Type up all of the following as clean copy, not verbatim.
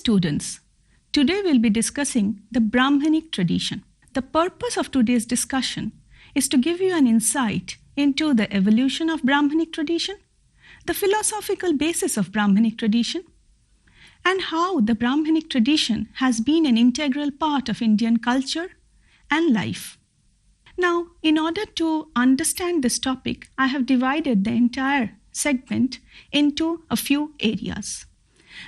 students, today we'll be discussing the Brahmanic tradition. The purpose of today's discussion is to give you an insight into the evolution of Brahmanic tradition, the philosophical basis of Brahmanic tradition, and how the Brahmanic tradition has been an integral part of Indian culture and life. Now, in order to understand this topic, I have divided the entire segment into a few areas.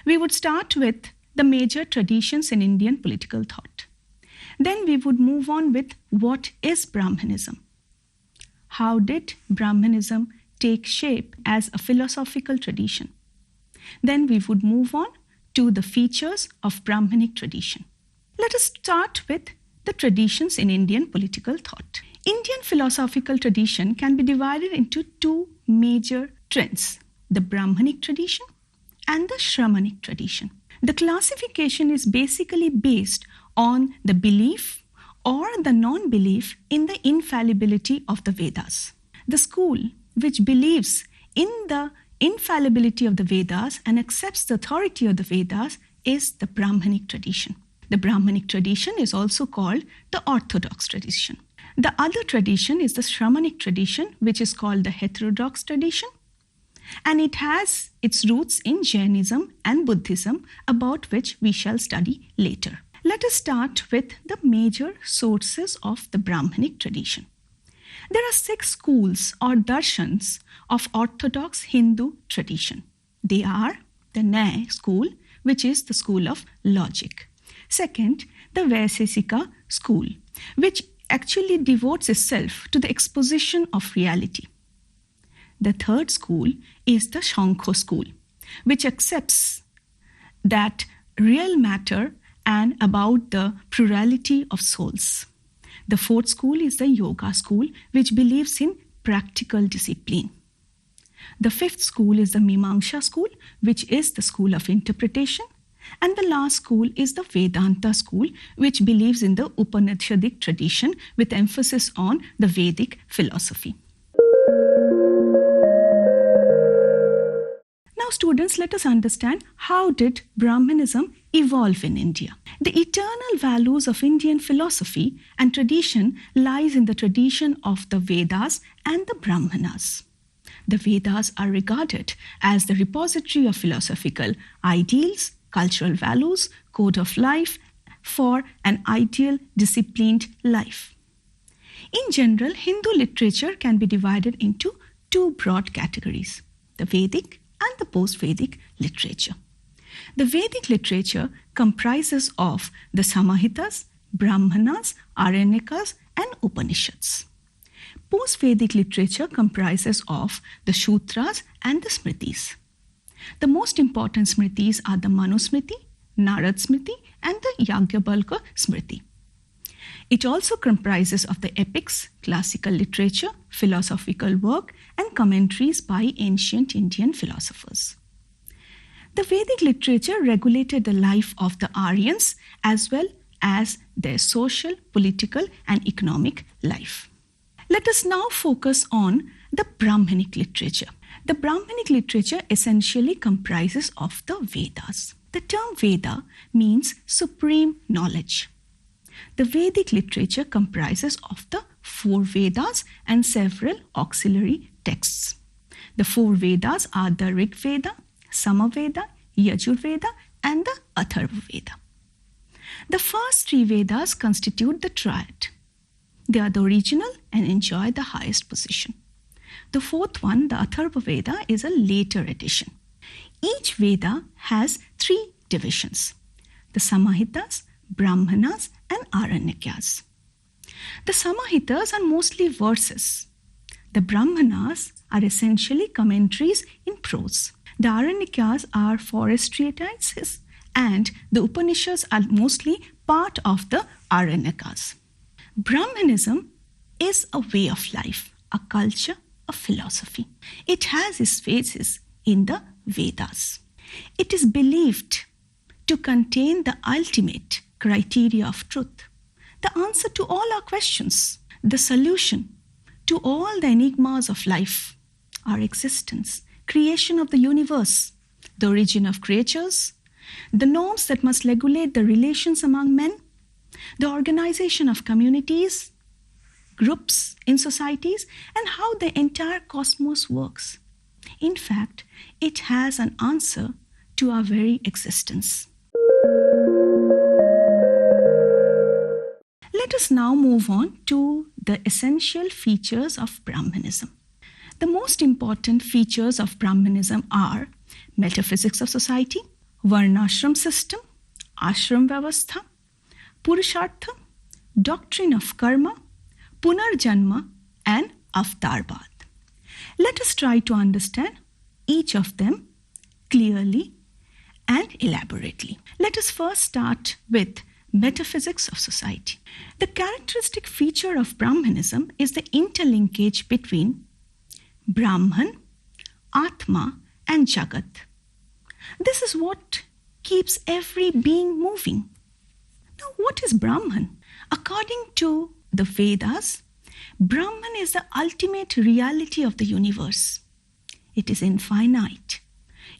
We would start with the major traditions in Indian political thought. Then we would move on with what is Brahmanism? How did Brahmanism take shape as a philosophical tradition? Then we would move on to the features of Brahmanic tradition. Let us start with the traditions in Indian political thought. Indian philosophical tradition can be divided into two major trends, the Brahmanic tradition and the Shramanic tradition. The classification is basically based on the belief or the non-belief in the infallibility of the Vedas. The school which believes in the infallibility of the Vedas and accepts the authority of the Vedas is the Brahmanic tradition. The Brahmanic tradition is also called the Orthodox tradition. The other tradition is the Shramanic tradition, which is called the heterodox tradition, and it has its roots in Jainism and Buddhism, about which we shall study later. Let us start with the major sources of the Brahmanic tradition. There are 6 schools or darshans of Orthodox Hindu tradition. They are the Nyaya school, which is the school of logic. Second, the Vaisesika school, which actually devotes itself to the exposition of reality. The third school is the Shankho school, which accepts that real matter and about the plurality of souls. The fourth school is the Yoga school, which believes in practical discipline. The fifth school is the Mimamsa school, which is the school of interpretation. And the last school is the Vedanta school, which believes in the Upanishadic tradition with emphasis on the Vedic philosophy. Now, students, let us understand how did Brahmanism evolve in India. The eternal values of Indian philosophy and tradition lies in the tradition of the Vedas and the Brahmanas. The Vedas are regarded as the repository of philosophical ideals, cultural values, code of life for an ideal, disciplined life. In general, Hindu literature can be divided into 2 broad categories, the Vedic and the post-Vedic literature. The Vedic literature comprises of the Samhitas, Brahmanas, Aranyakas, and Upanishads. Post-Vedic literature comprises of the Sutras and the Smritis. The most important Smritis are the Manusmriti, Narad Smriti, and the Yagyavalkya Smriti. It also comprises of the epics, classical literature, philosophical work, and commentaries by ancient Indian philosophers. The Vedic literature regulated the life of the Aryans as well as their social, political, and economic life. Let us now focus on the Brahmanic literature. The Brahmanic literature essentially comprises of the Vedas. The term Veda means supreme knowledge. The Vedic literature comprises of the 4 Vedas and several auxiliary texts. The 4 Vedas are the Rig Veda, Samaveda, Yajur Veda, and the Atharva Veda. The first 3 Vedas constitute the triad. They are the original and enjoy the highest position. The 4th one, the Atharva Veda, is a later addition. Each Veda has 3 divisions, the Samhitas, Brahmanas, and Aranyakas. The Samhitas are mostly verses. The Brahmanas are essentially commentaries in prose. The Aranyakas are forest treatises, and the Upanishads are mostly part of the Aranyakas. Brahmanism is a way of life, a culture, a philosophy. It has its basis in the Vedas. It is believed to contain the ultimate criteria of truth, the answer to all our questions, the solution to all the enigmas of life, our existence, creation of the universe, the origin of creatures, the norms that must regulate the relations among men, the organization of communities, groups in societies, and how the entire cosmos works. In fact, it has an answer to our very existence. Let us now move on to the essential features of Brahmanism. The most important features of Brahmanism are metaphysics of society, varnashram system, ashram vyavastha, purushartha, doctrine of karma, punarjanma, and avtarbad. Let us try to understand each of them clearly and elaborately. Let us first start with metaphysics of society. The characteristic feature of Brahmanism is the interlinkage between Brahman, Atma, and Jagat. This is what keeps every being moving. Now, what is Brahman? According to the Vedas, Brahman is the ultimate reality of the universe. It is infinite,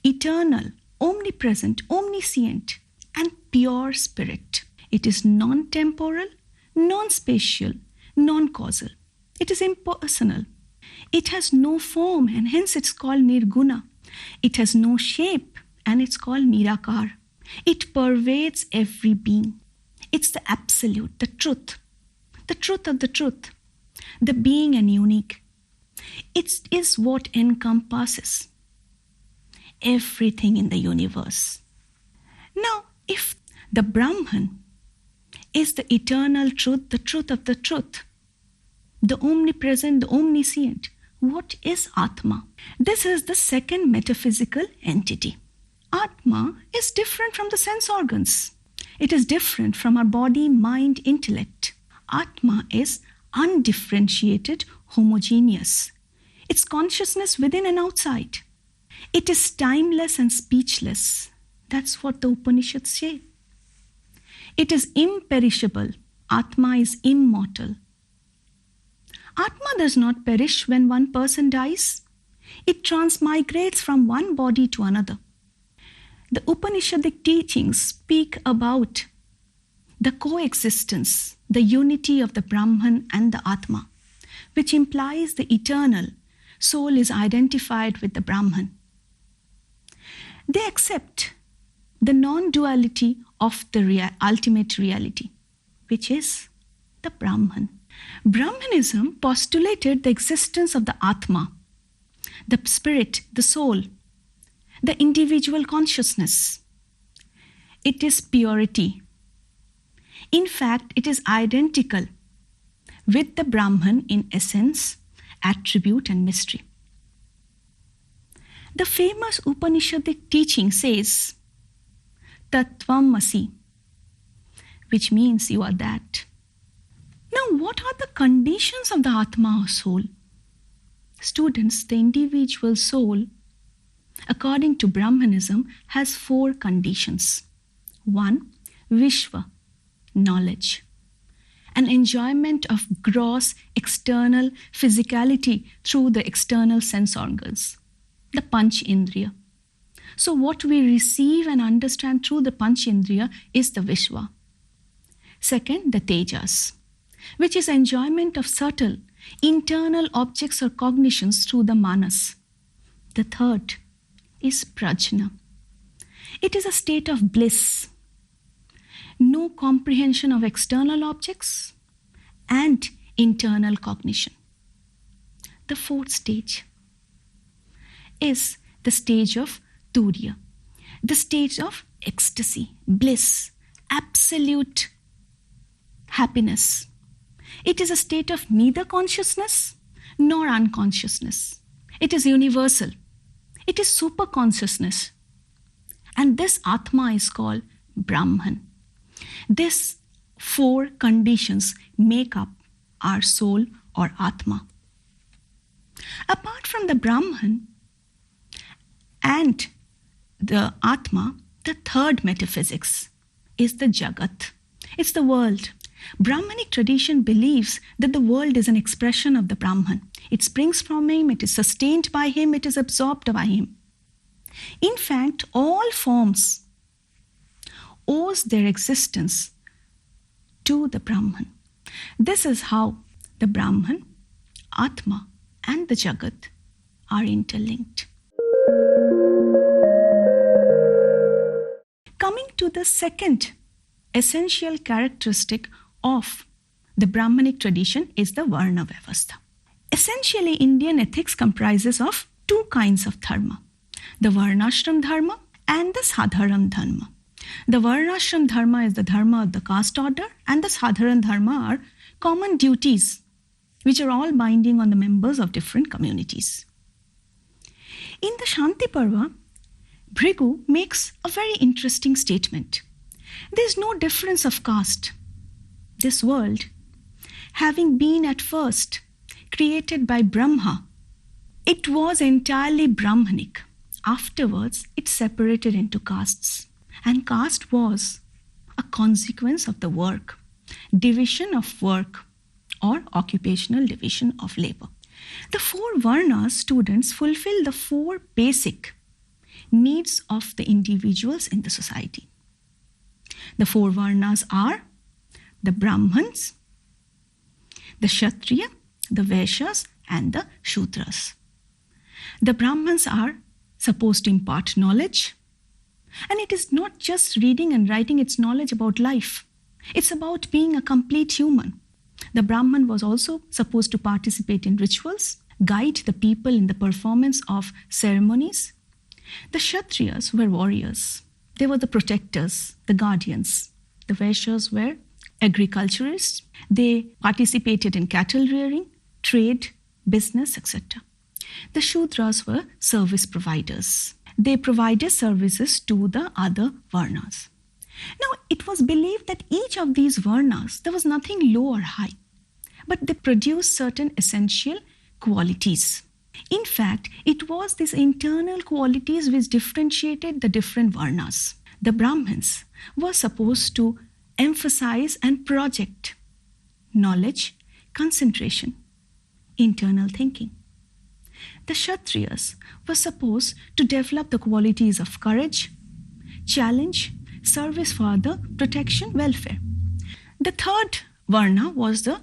eternal, omnipresent, omniscient, and pure spirit. It is non-temporal, non-spatial, non-causal. It is impersonal. It has no form, and hence it's called Nirguna. It has no shape, and it's called Nirakar. It pervades every being. It's the absolute, the truth of the truth, the being and unique. It is what encompasses everything in the universe. Now, if the Brahman is the eternal truth, the truth of the truth, the omnipresent, the omniscient, what is Atma? This is the second metaphysical entity. Atma is different from the sense organs. It is different from our body, mind, intellect. Atma is undifferentiated, homogeneous. It's consciousness within and outside. It is timeless and speechless. That's what the Upanishads say. It is imperishable. Atma is immortal. Atma does not perish when one person dies. It transmigrates from one body to another. The Upanishadic teachings speak about the coexistence, the unity of the Brahman and the Atma, which implies the eternal soul is identified with the Brahman. They accept the non-duality of the ultimate reality, which is the Brahman. Brahmanism postulated the existence of the Atma, the spirit, the soul, the individual consciousness. It is purity. In fact, it is identical with the Brahman in essence, attribute, and mystery. The famous Upanishadic teaching says, Tattvamasi, which means you are that. Now, what are the conditions of the Atma or soul? Students, the individual soul, according to Brahmanism, has 4 conditions. 1. Vishva, knowledge. An enjoyment of gross external physicality through the external sense organs, the Panch Indriya. So what we receive and understand through the Panch Indriya is the Vishwa. Second, the Tejas, which is enjoyment of subtle internal objects or cognitions through the Manas. The third is Prajna. It is a state of bliss, no comprehension of external objects and internal cognition. The fourth stage is the stage of Turiya, the stage of ecstasy, bliss, absolute happiness. It is a state of neither consciousness nor unconsciousness. It is universal. It is super consciousness. And this Atma is called Brahman. These 4 conditions make up our soul or Atma. Apart from the Brahman and the Atma, the third metaphysics is the Jagat. It's the world. Brahmanic tradition believes that the world is an expression of the Brahman. It springs from him, it is sustained by him, it is absorbed by him. In fact, all forms owes their existence to the Brahman. This is how the Brahman, Atma, and the Jagat are interlinked. Coming to the second essential characteristic of the Brahmanic tradition is the Varna Vyavastha. Essentially, Indian ethics comprises of two kinds of dharma, the Varnashram dharma and the Sadharan dharma. The Varnashram dharma is the dharma of the caste order, and the Sadharan dharma are common duties which are all binding on the members of different communities. In the Shanti Parva, Bhrigu makes a very interesting statement. There is no difference of caste. This world, having been at first created by Brahma, it was entirely Brahmanic. Afterwards, it separated into castes. And caste was a consequence of the work, division of work, or occupational division of labor. The four Varnas students fulfill the four basic needs of the individuals in the society. The four Varnas are the Brahmans, the Kshatriya, the Vaishyas, and the Shudras. The Brahmans are supposed to impart knowledge, and it is not just reading and writing its knowledge about life. It's about being a complete human. The Brahman was also supposed to participate in rituals, guide the people in the performance of ceremonies. The Kshatriyas were warriors. They were the protectors, the guardians. The Vaishyas were agriculturists. They participated in cattle rearing, trade, business, etc. The Shudras were service providers. They provided services to the other Varnas. Now, it was believed that each of these Varnas, there was nothing low or high, but they produced certain essential qualities. In fact, it was these internal qualities which differentiated the different Varnas. The Brahmins were supposed to emphasize and project knowledge, concentration, internal thinking. The Kshatriyas were supposed to develop the qualities of courage, challenge, service for the protection, welfare. The third Varna was the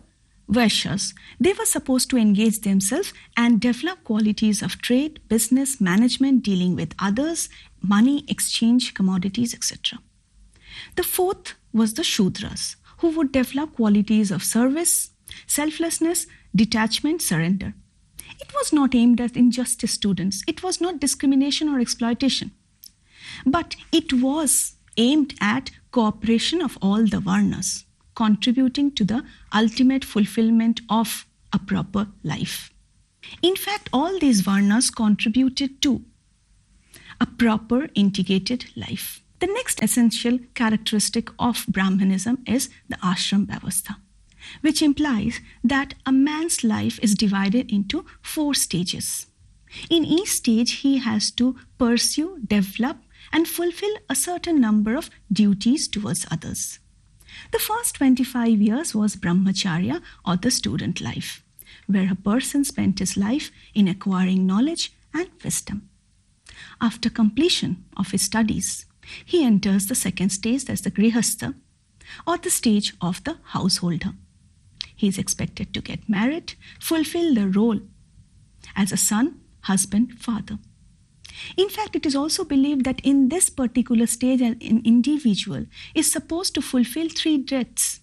Vaishyas. They were supposed to engage themselves and develop qualities of trade, business, management, dealing with others, money, exchange, commodities, etc. The fourth was the Shudras, who would develop qualities of service, selflessness, detachment, surrender. It was not aimed at injustice students. It was not discrimination or exploitation. But it was aimed at cooperation of all the Varnas, contributing to the ultimate fulfillment of a proper life. In fact, all these Varnas contributed to a proper integrated life. The next essential characteristic of Brahmanism is the Ashram Vyavastha, which implies that a man's life is divided into 4 stages. In each stage, he has to pursue, develop, and fulfill a certain number of duties towards others. The first 25 years was Brahmacharya, or the student life, where a person spent his life in acquiring knowledge and wisdom. After completion of his studies, he enters the second stage, that's the Grihastha, or the stage of the householder. He is expected to get married, fulfill the role as a son, husband, father. In fact, it is also believed that in this particular stage, an individual is supposed to fulfill 3 deaths: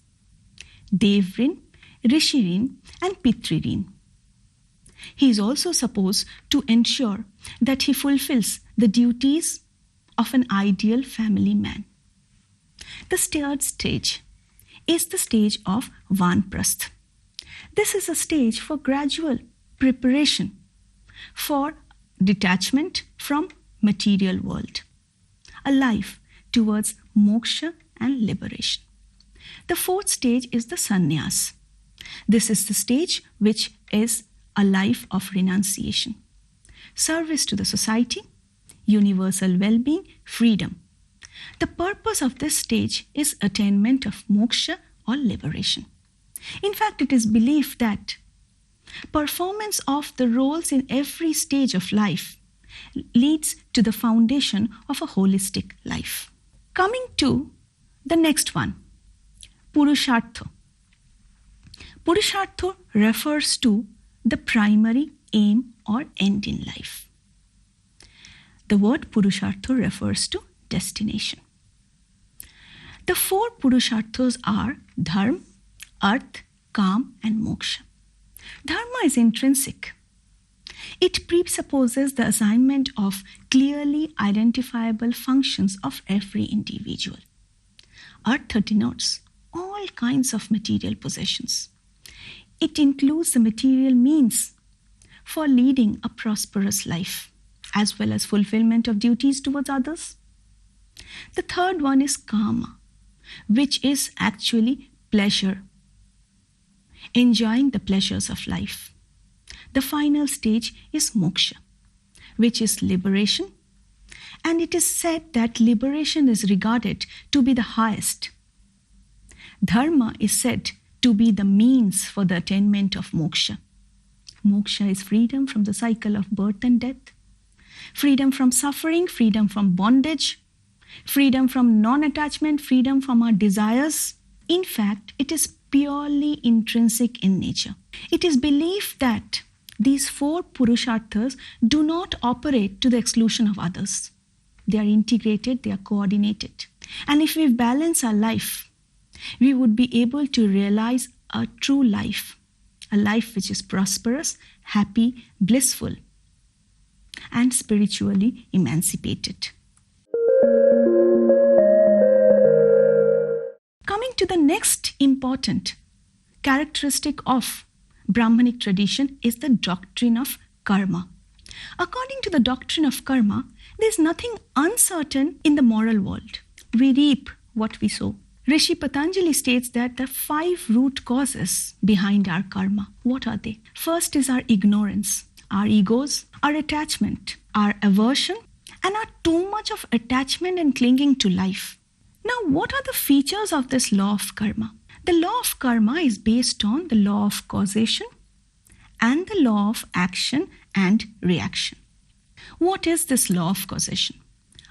Devrin, Rishirin, and Pitririn. He is also supposed to ensure that he fulfills the duties of an ideal family man. The third stage is the stage of Vanprastha. This is a stage for gradual preparation for detachment from material world, a life towards moksha and liberation. The fourth stage is the sannyas. This is the stage which is a life of renunciation, service to the society, universal well-being, freedom. The purpose of this stage is attainment of moksha or liberation. In fact, it is believed that performance of the roles in every stage of life leads to the foundation of a holistic life. Coming to The next one, Purushartha. Purushartha refers to the primary aim or end in life. The word Purushartha refers to destination. The four Purusharthas are Dharma, Arth, Kam, and Moksha. Dharma is intrinsic. It presupposes the assignment of clearly identifiable functions of every individual. Artha denotes all kinds of material possessions. It includes the material means for leading a prosperous life, as well as fulfillment of duties towards others. The third one is Kama, which is actually pleasure, enjoying the pleasures of life. The final stage is Moksha, which is liberation, and it is said that liberation is regarded to be the highest. Dharma is said to be the means for the attainment of moksha. Moksha is freedom from the cycle of birth and death, freedom from suffering, freedom from bondage, freedom from non-attachment, freedom from our desires. In fact, it is purely intrinsic in nature. It is believed that these four Purusharthas do not operate to the exclusion of others. They are integrated, they are coordinated. And if we balance our life, we would be able to realize a true life, a life which is prosperous, happy, blissful, and spiritually emancipated. Coming to the next important characteristic of Brahmanic tradition is the doctrine of karma. According to the doctrine of karma, there is nothing uncertain in the moral world. We reap what we sow. Rishi Patanjali states that the 5 root causes behind our karma. What are they? First is our ignorance, our egos, our attachment, our aversion, and our too much of attachment and clinging to life. Now, what are the features of this law of karma? The law of karma is based on the law of causation and the law of action and reaction. What is this law of causation?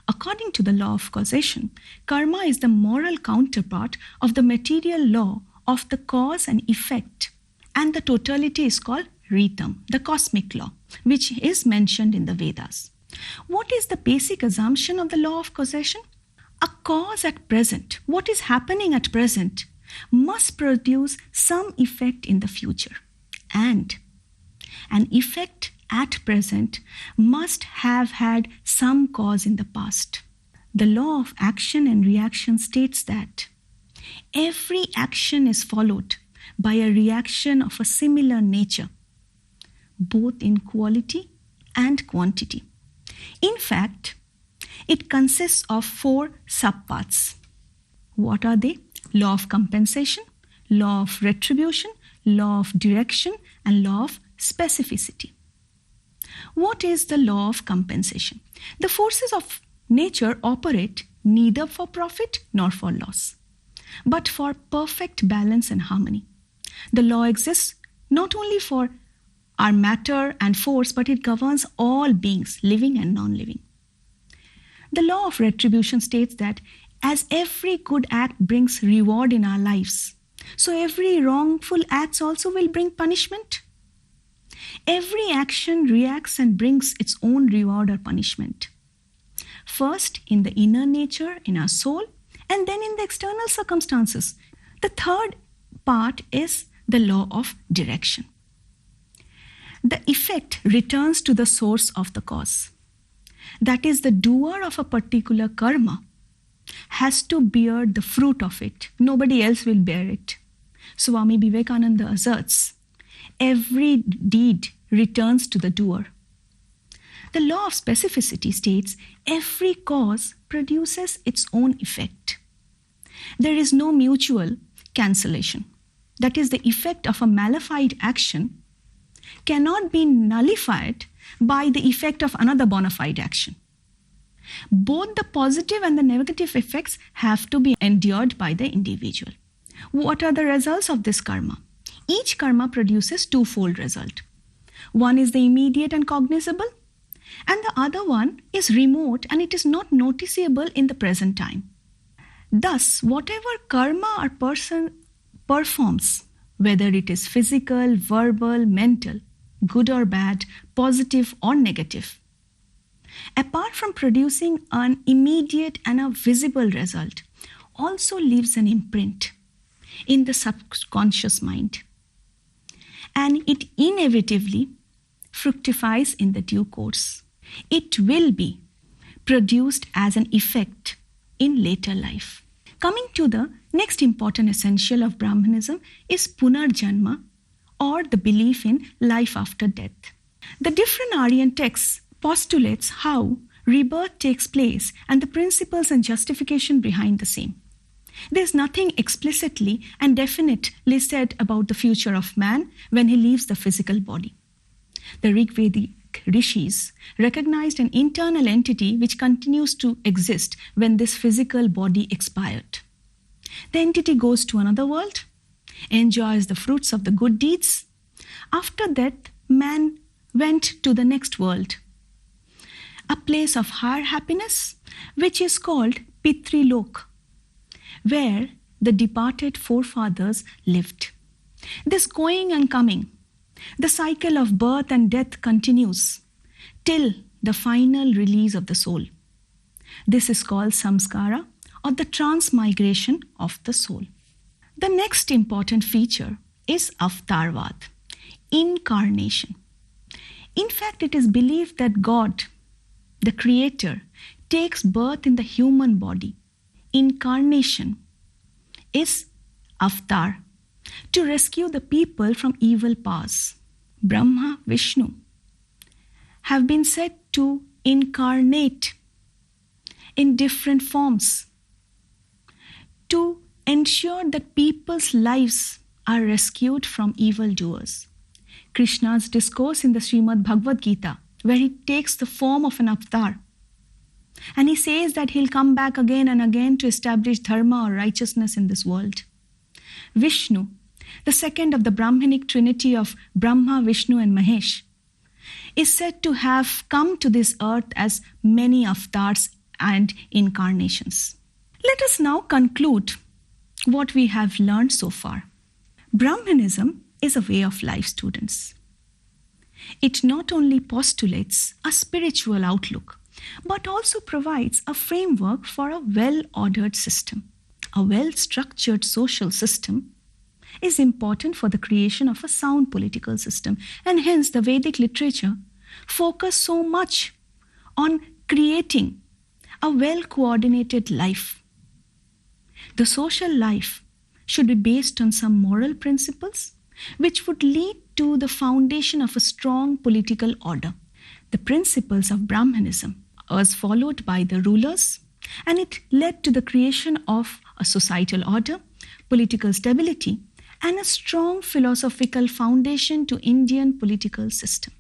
According to the law of causation, karma is the moral counterpart of the material law of the cause and effect, and the totality is called Ritam, the cosmic law, which is mentioned in the Vedas. What is the basic assumption of the law of causation? A cause at present, what is happening at present, must produce some effect in the future, and an effect at present must have had some cause in the past. The law of action and reaction states that every action is followed by a reaction of a similar nature, both in quality and quantity. In fact, it consists of 4 subparts. What are they? Law of compensation, law of retribution, law of direction, and law of specificity. What is the law of compensation? The forces of nature operate neither for profit nor for loss, but for perfect balance and harmony. The law exists not only for our matter and force, but it governs all beings, living and non-living. The law of retribution states that as every good act brings reward in our lives, so every wrongful act also will bring punishment. Every action reacts and brings its own reward or punishment. First in the inner nature, in our soul, and then in the external circumstances. The third part is the law of direction. The effect returns to the source of the cause. That is, the doer of a particular karma has to bear the fruit of it. Nobody else will bear it. Swami Vivekananda asserts, every deed returns to the doer. The law of specificity states every cause produces its own effect. There is no mutual cancellation. That is, the effect of a malified action cannot be nullified by the effect of another bona fide action. Both the positive and the negative effects have to be endured by the individual. What are the results of this karma? Each karma produces twofold result. One is the immediate and cognizable, and the other one is remote and it is not noticeable in the present time. Thus, whatever karma a person performs, whether it is physical, verbal, mental, good or bad, positive or negative, apart from producing an immediate and a visible result, also leaves an imprint in the subconscious mind. And it inevitably fructifies in the due course. It will be produced as an effect in later life. Coming to the next important essential of Brahmanism is Punarjanma, or the belief in life after death. The different Aryan texts postulates how rebirth takes place and the principles and justification behind the same. There is nothing explicitly and definitely said about the future of man when he leaves the physical body. The Rigvedic rishis recognized an internal entity which continues to exist when this physical body expired. The entity goes to another world, enjoys the fruits of the good deeds. After that, man went to the next world, a place of higher happiness, which is called Pitrilok, where the departed forefathers lived. This going and coming, the cycle of birth and death continues till the final release of the soul. This is called samskara, or the transmigration of the soul. The next important feature is avatarvad, incarnation. In fact, it is believed that God, the Creator, takes birth in the human body. Incarnation is avatar, to rescue the people from evil powers. Brahma, Vishnu have been said to incarnate in different forms to ensure that people's lives are rescued from evildoers. Krishna's discourse in the Srimad Bhagavad Gita, where he takes the form of an avatar, and he says that he'll come back again and again to establish dharma or righteousness in this world. Vishnu, the second of the Brahmanic trinity of Brahma, Vishnu and Mahesh, is said to have come to this earth as many avatars and incarnations. Let us now conclude what we have learned so far. Brahmanism is a way of life, students. It not only postulates a spiritual outlook, but also provides a framework for a well-ordered system. A well-structured social system is important for the creation of a sound political system, and hence the Vedic literature focused so much on creating a well-coordinated life. The social life should be based on some moral principles which would lead to the foundation of a strong political order. The principles of Brahmanism was followed by the rulers, and it led to the creation of a societal order, political stability, and a strong philosophical foundation to Indian political system.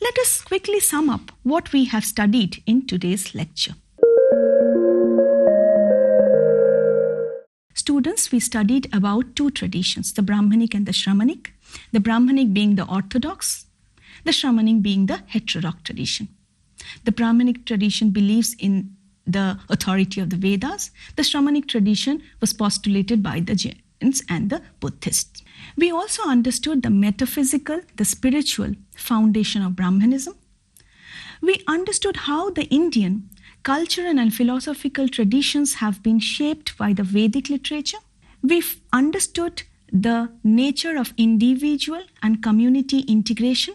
Let us quickly sum up what we have studied in today's lecture. Students, we studied about two traditions, the Brahmanic and the Shramanic. The Brahmanic being the orthodox, the Shramanic being the heterodox tradition. The Brahmanic tradition believes in the authority of the Vedas. The Shramanic tradition was postulated by the Jains and the Buddhists. We also understood the metaphysical, the spiritual foundation of Brahmanism. We understood how the Indian cultural and philosophical traditions have been shaped by the Vedic literature. We've understood the nature of individual and community integration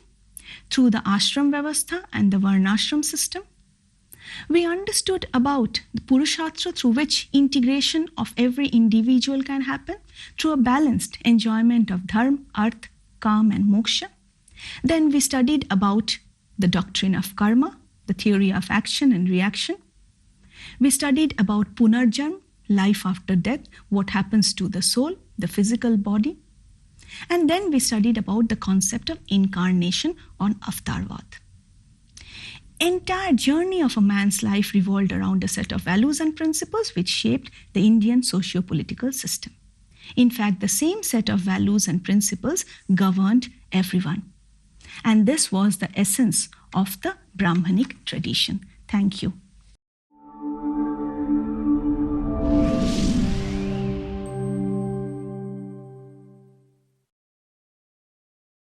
through the ashram vyavastha and the varnashram system. We understood about the Purushartha, through which integration of every individual can happen through a balanced enjoyment of dharma, arth, kam and moksha. Then we studied about the doctrine of karma, the theory of action and reaction. We studied about Punarjanma, life after death, what happens to the soul, the physical body. And then we studied about the concept of incarnation on avatarvad. Entire journey of a man's life revolved around a set of values and principles which shaped the Indian socio-political system. In fact, the same set of values and principles governed everyone. And this was the essence of the Brahmanic tradition. Thank you.